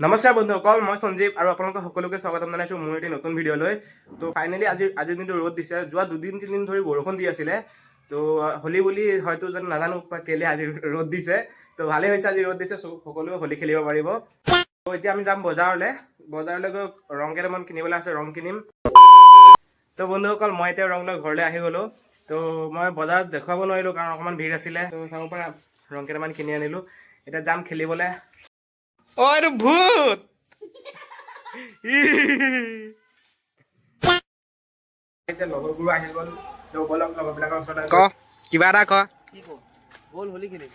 নমস্কাৰ বন্ধুসকল, মই সঞ্জীৱ আৰু আপোনালোকক সকলোকে স্বাগতম জনাইছোঁ মোৰ এটি নতুন ভিডিঅ'লৈ। তো ফাইনেলি আজিৰ দিনটো ৰ'দ দিছে। যোৱা 2-3 দিন ধৰি বৰষুণ দি আছিলে। তো হোলী বুলি হয়তো যেন নাজানো কেলৈ আজি ৰ'দ দিছে। তো ভালেই হৈছে আজি ৰ'দ দিছে, সকলোৱে হোলী খেলিব পাৰিব। তো এতিয়া আমি যাম বজাৰলৈ গৈ ৰং কেইটামান কিনিবলৈ আছে, ৰং কিনিম। তো বন্ধুসকল, মই এতিয়া ৰং লৈ ঘৰলৈ আহি গ'লোঁ। তো মই বজাৰত দেখুৱাব নোৱাৰিলোঁ কাৰণ অকণমান ভিৰ আছিলে। তো চাব পৰা ৰং কেইটামান কিনি আনিলোঁ। এতিয়া যাম খেলিবলৈ। অ এইটো ভূত এতিয়া লগৰবোৰো আহি গ'ল। তো বলক লগৰবিলাকৰ ওচৰত ক কিবা এটা ক। কি কম বল হোলী খেলি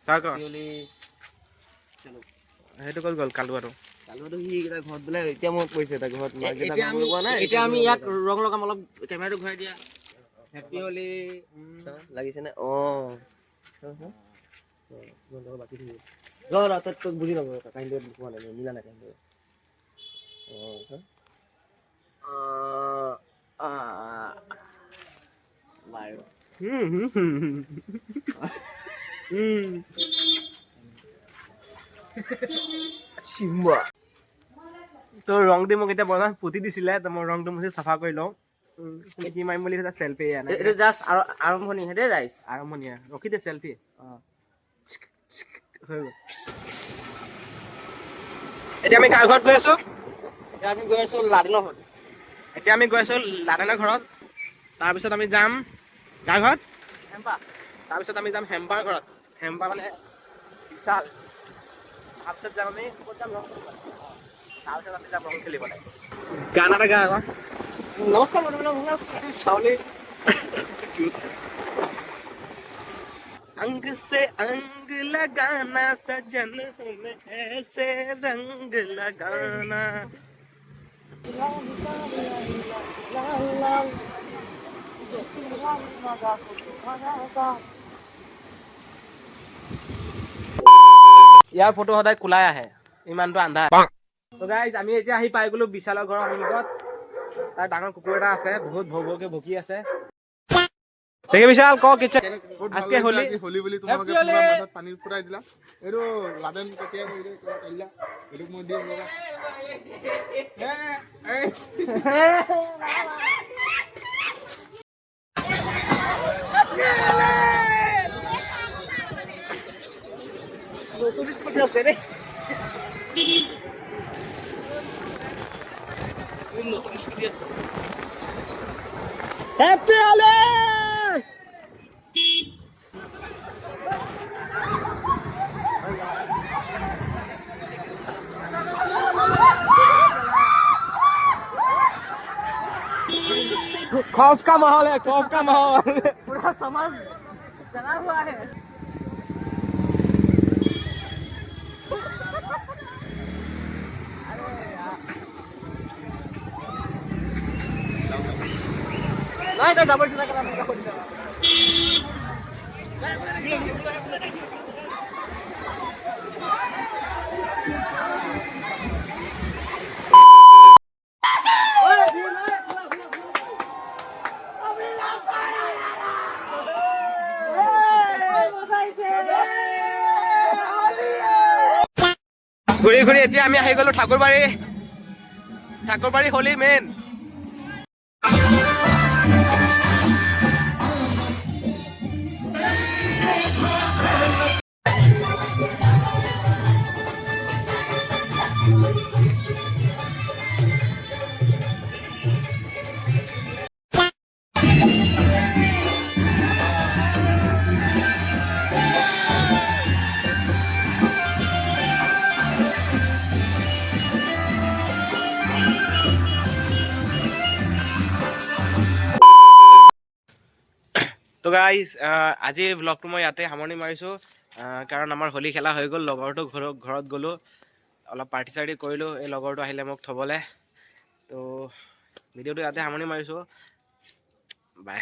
তই ক চলো সেইটো ক'ত গ'ল কালুৱাটো। কালুৱাটো সি এটা ঘৰত বোলে এতিয়া মনত পৰিছে এটা ঘৰত মাৰ্কেট পোৱা নাই। এতিয়া আমি ইয়াক ৰং লগাম, অলপ কেমেৰাটো ঘূৰাই দিয়া। হেপী হোলী লাগিছে নে? বাকী থাকিব তই বুজি নাপাব কাহিনীটো পোৱা নাই, মিলা নাই কাহিনীটো। তো ৰং দি মোক এতিয়া বনাই পুতি দিছিলে, তো মই ৰংটো মুচি চাফা কৰি লওঁ। কি মাৰিম বুলি কৈছে চেল্ফি। এইটো জাষ্ট আৰম্ভণি হে দেই ৰাইজ। আৰম্ভণি ৰখি দে চেল্ফি হৈ গ'ল। এতিয়া আমি কাৰ ঘৰত গৈ আছো? এতিয়া আমি গৈ আছো লাডেনৰ ঘৰত। লাডেনৰ ঘৰত। তাৰপিছত আমি যাম কাৰ ঘৰত? হেম্পা। তাৰপিছত আমি যাম হেম্পাৰ ঘৰত। হেম্পা মানে বিশাল। তাৰপিছত যাম আমি ক'ত যাম? তাৰপিছত আমি যাম ৰং খেলিবলৈ। গান এটা গা আকৌ। নমস্কাৰ বন্ধুবিলাক, চাউলি अंग से अंग लगाना सजन हमें ऐसे रंग लगाना। ইয়াৰ ফটো সদায় কোলাই আহে, ইমানটো আন্ধাৰ। তো গাইজ আমি এতিয়া আহি পাই গ'লো বিশালৰ ঘৰৰ সন্মুখত। তাৰ ডাঙৰ কুকুৰ এটা আছে, বহুত ভৌ ভৌকে ভুকি আছে। দেখি বিশাল ক কিছে আজকে হোলী হোলী বুলি তোমালোকে পুৰা মাথাত পানী ফুৰাই দিলা। এইটো লাডেন কেতিয়া কৰিলে কাইলা এইটো মই দিম ৰবা। হ্যাপি হোলী। खौफ का माहौल है, खौफ का माहौल। पूरा समाज जला हुआ है। नहीं तो डबल चिल्ला करा मेरा कुछ। ঘূৰি ঘূৰি এতিয়া আমি আহি গ'লো ঠাকুৰবাৰী হোলী মেইন। তো গাইজ আজিৰ ব্লগটো মই ইয়াতে সামৰণি মাৰিছোঁ, কাৰণ আমাৰ হোলী খেলা হৈ গ'ল। লগৰটো ঘৰত গ'লোঁ, অলপ পাৰ্টি চাৰ্টি কৰিলোঁ। এই লগৰটো আহিলে মোক থ'বলৈ। তো ভিডিঅ'টো ইয়াতে সামৰণি মাৰিছোঁ। বাই।